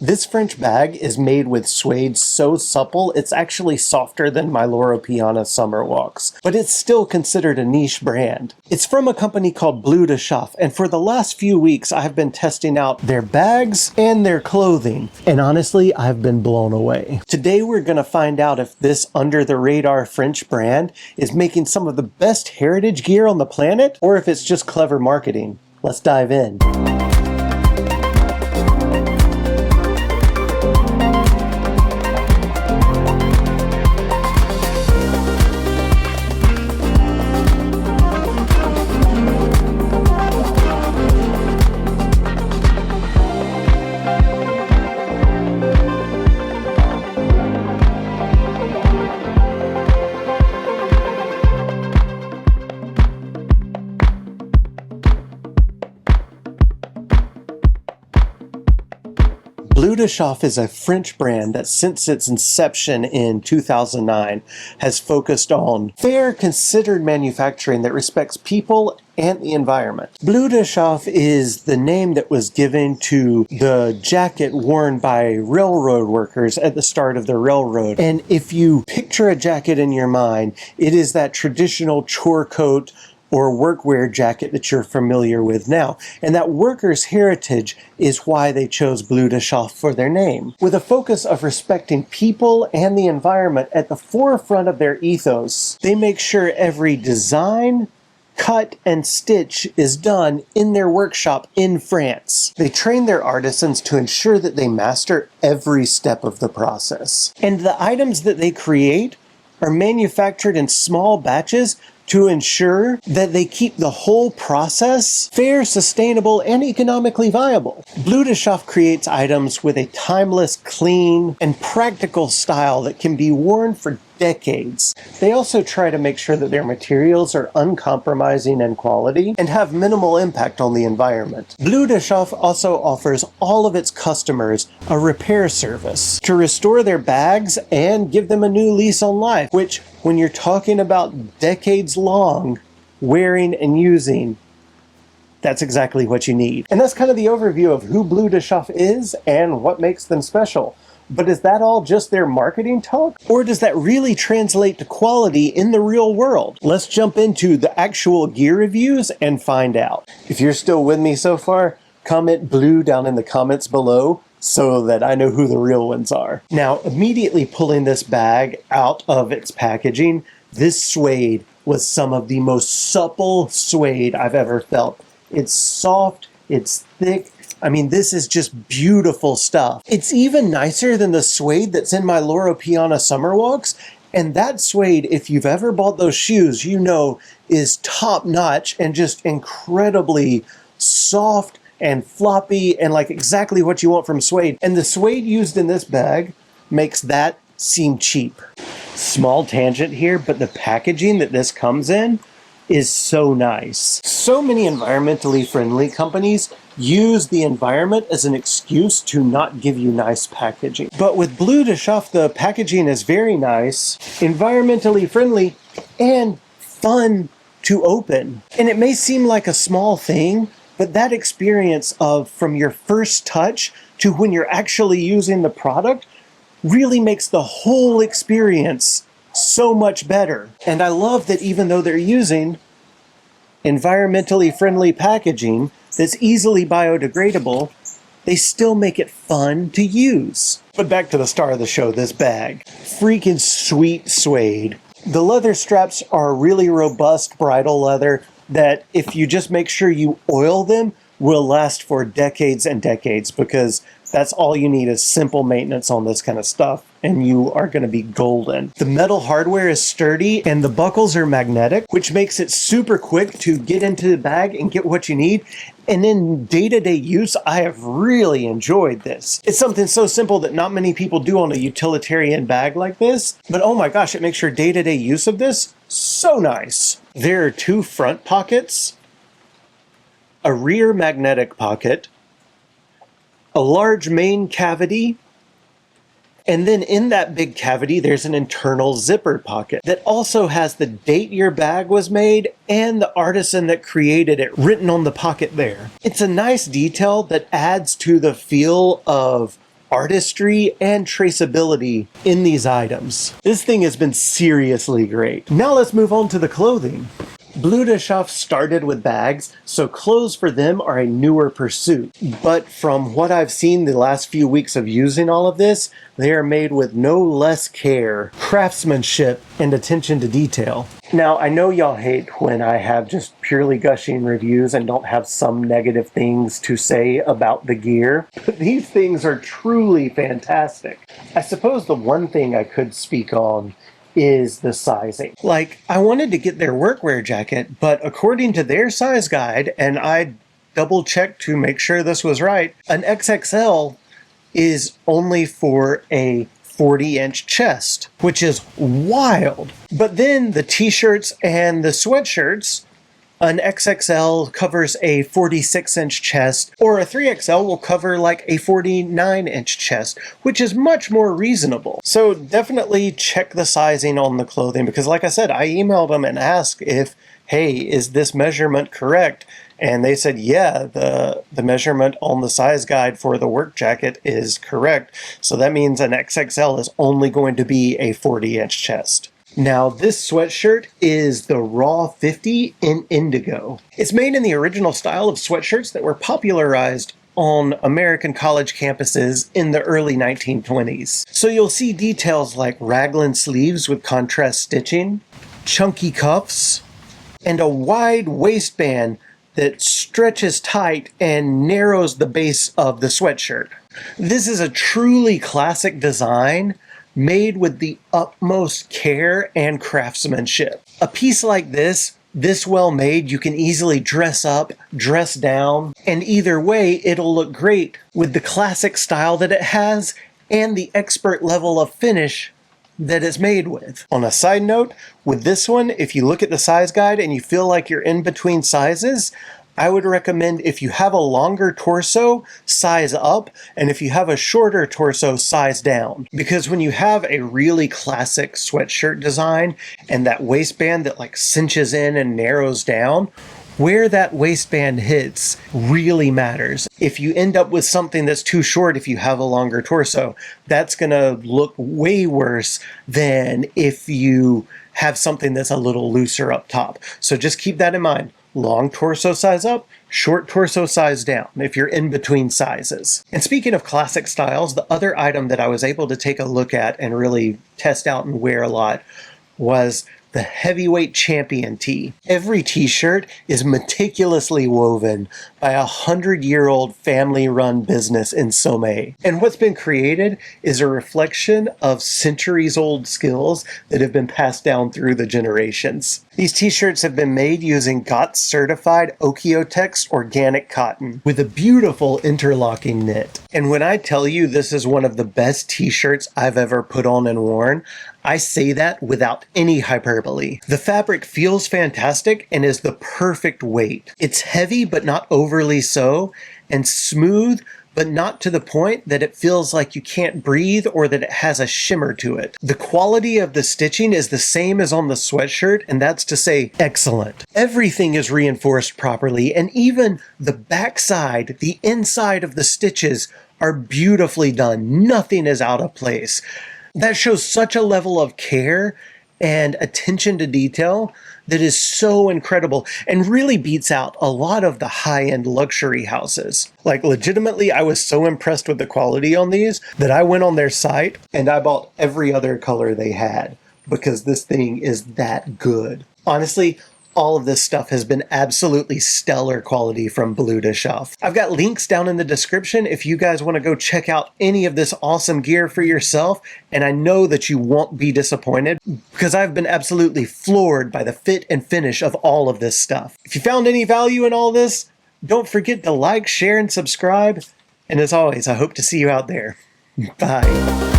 This French bag is made with suede so supple it's actually softer than my Loro Piana Summer Walks, but it's still considered a niche brand. It's from a company called Bleu de Chauffe, and for the last few weeks I've been testing out their bags and their clothing, and honestly I've been blown away. Today we're going to find out if this under-the-radar French brand is making some of the best heritage gear on the planet, or if it's just clever marketing. Let's dive in. Bleu de Chauffe is a French brand that since its inception in 2009 has focused on fair, considered manufacturing that respects people and the environment. Bleu de Chauffe is the name that was given to the jacket worn by railroad workers at the start of the railroad. And if you picture a jacket in your mind, it is that traditional chore coat or workwear jacket that you're familiar with now. And that workers' heritage is why they chose Bleu de Chauffe for their name. With a focus of respecting people and the environment at the forefront of their ethos, they make sure every design, cut, and stitch is done in their workshop in France. They train their artisans to ensure that they master every step of the process. And the items that they create are manufactured in small batches to ensure that they keep the whole process fair, sustainable, and economically viable. Bleu de Chauffe creates items with a timeless, clean, and practical style that can be worn for decades. They also try to make sure that their materials are uncompromising in quality and have minimal impact on the environment. Bleu de Chauffe also offers all of its customers a repair service to restore their bags and give them a new lease on life, which, when you're talking about decades long wearing and using, that's exactly what you need. And that's kind of the overview of who Bleu de Chauffe is and what makes them special. But is that all just their marketing talk? Or does that really translate to quality in the real world? Let's jump into the actual gear reviews and find out. If you're still with me so far, comment blue down in the comments below so that I know who the real ones are. Now, immediately pulling this bag out of its packaging, this suede was some of the most supple suede I've ever felt. It's soft, it's thick. I mean, this is just beautiful stuff. It's even nicer than the suede that's in my Loro Piana Summer Walks. And that suede, if you've ever bought those shoes, you know is top notch and just incredibly soft and floppy and like exactly what you want from suede. And the suede used in this bag makes that seem cheap. Small tangent here, but the packaging that this comes in is so nice. So many environmentally friendly companies use the environment as an excuse to not give you nice packaging. But with Bleu de Chauffe, the packaging is very nice, environmentally friendly, and fun to open. And it may seem like a small thing, but that experience of from your first touch to when you're actually using the product really makes the whole experience so much better. And I love that even though they're using environmentally friendly packaging that's easily biodegradable, they still make it fun to use. But back to the star of the show, this bag. Freaking sweet suede. The leather straps are really robust bridle leather that if you just make sure you oil them, will last for decades and decades, because that's all you need is simple maintenance on this kind of stuff and you are going to be golden. The metal hardware is sturdy and the buckles are magnetic, which makes it super quick to get into the bag and get what you need. And in day-to-day use, I have really enjoyed this. It's something so simple that not many people do on a utilitarian bag like this, but oh my gosh, it makes your day-to-day use of this so nice. There are two front pockets, a rear magnetic pocket, a large main cavity, and then in that big cavity there's an internal zipper pocket that also has the date your bag was made and the artisan that created it written on the pocket there. It's a nice detail that adds to the feel of artistry and traceability in these items. This thing has been seriously great. Now let's move on to the clothing. Bleu de Chauffe started with bags, so clothes for them are a newer pursuit. But from what I've seen the last few weeks of using all of this, they are made with no less care, craftsmanship, and attention to detail. Now, I know y'all hate when I have just purely gushing reviews and don't have some negative things to say about the gear, but these things are truly fantastic. I suppose the one thing I could speak on is the sizing. Like, I wanted to get their workwear jacket, but according to their size guide, and I double checked to make sure this was right, an XXL is only for a 40-inch chest, which is wild. But then the t-shirts and the sweatshirts, an XXL covers a 46-inch chest, or a 3XL will cover like a 49-inch chest, which is much more reasonable. So definitely check the sizing on the clothing, because like I said, I emailed them and asked if, hey, is this measurement correct? And they said, yeah, the measurement on the size guide for the work jacket is correct. So that means an XXL is only going to be a 40-inch chest. Now, this sweatshirt is the Raw 50 in Indigo. It's made in the original style of sweatshirts that were popularized on American college campuses in the early 1920s. So you'll see details like raglan sleeves with contrast stitching, chunky cuffs, and a wide waistband that stretches tight and narrows the base of the sweatshirt. This is a truly classic design made with the utmost care and craftsmanship. A piece like this well made, you can easily dress up, dress down, and either way it'll look great with the classic style that it has and the expert level of finish that it's made with. On a side note, with this one, if you look at the size guide and you feel like you're in between sizes, I would recommend, if you have a longer torso, size up, and if you have a shorter torso, size down. Because when you have a really classic sweatshirt design and that waistband that like cinches in and narrows down, where that waistband hits really matters. If you end up with something that's too short, if you have a longer torso, that's gonna look way worse than if you have something that's a little looser up top. So just keep that in mind. Long torso size up, short torso size down if you're in between sizes. And speaking of classic styles, the other item that I was able to take a look at and really test out and wear a lot was the heavyweight champion tee. Every t-shirt is meticulously woven by a 100-year-old family-run business in Sommet. And what's been created is a reflection of centuries-old skills that have been passed down through the generations. These t-shirts have been made using GOTS-certified Okotex organic cotton with a beautiful interlocking knit. And when I tell you this is one of the best t-shirts I've ever put on and worn, I say that without any hyperbole. The fabric feels fantastic and is the perfect weight. It's heavy but not overly so, and smooth but not to the point that it feels like you can't breathe or that it has a shimmer to it. The quality of the stitching is the same as on the sweatshirt, and that's to say excellent. Everything is reinforced properly, and even the backside, the inside of the stitches are beautifully done. Nothing is out of place. That shows such a level of care and attention to detail that is so incredible and really beats out a lot of the high-end luxury houses. Like, legitimately, I was so impressed with the quality on these that I went on their site and I bought every other color they had because this thing is that good. Honestly, all of this stuff has been absolutely stellar quality from Bleu de Chauffe. I've got links down in the description if you guys want to go check out any of this awesome gear for yourself, and I know that you won't be disappointed because I've been absolutely floored by the fit and finish of all of this stuff. If you found any value in all this, don't forget to like, share, and subscribe, and as always, I hope to see you out there. Bye.